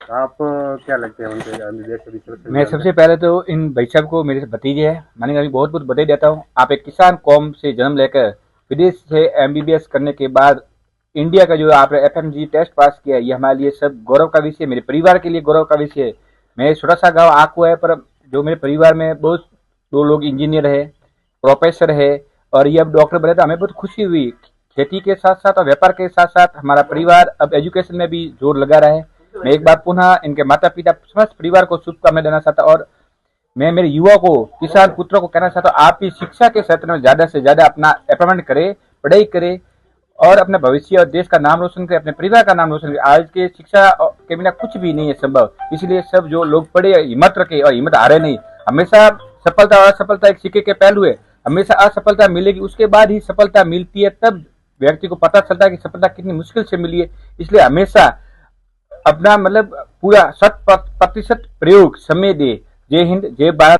आप क्या लगते हैं उनके देश के विश्व मैं सबसे पहले तो इन भाई साहब को मेरे भतीजे हैं, मानेंगे बहुत बहुत बधाई देता हूँ। आप एक किसान कौम से जन्म लेकर विदेश से एमबीबीएस करने के बाद इंडिया का जो आपने एफएमजी टेस्ट पास किया है, ये हमारे लिए सब गौरव का विषय है, मेरे परिवार के लिए गौरव का विषय है। मैं छोटा सा गाँव आकू है, पर जो मेरे परिवार में बहुत दो लोग इंजीनियर है, प्रोफेसर है, और ये अब डॉक्टर बने, तो हमें बहुत खुशी हुई। खेती के साथ साथ और व्यापार के साथ साथ हमारा परिवार अब एजुकेशन में भी जोर लगा रहा है। मैं एक बार पुनः इनके माता पिता समस्त परिवार को शुभकामनाएं देना चाहता, और मैं मेरे युवा को, किसान पुत्रों को कहना चाहता हूँ, आप भी शिक्षा के क्षेत्र में ज्यादा से ज्यादा अपना एम्प्लॉयमेंट करें, पढ़ाई करें, और अपने भविष्य और देश का नाम रोशन करें, अपने परिवार का नाम रोशन करें। आज के शिक्षा के बिना कुछ भी नहीं है संभव, इसलिए सब जो लोग पढ़े हिम्मत रखे और हिम्मत हारे नहीं। हमेशा सफलता और असफलता एक सिक्के के पहलू है, हमेशा असफलता मिलेगी, उसके बाद ही सफलता मिलती है, तब व्यक्ति को पता चलता है कि सफलता कितनी मुश्किल से मिली है। इसलिए हमेशा अपना मतलब पूरा 100% प्रयोग समय दे। जय हिंद, जय भारत।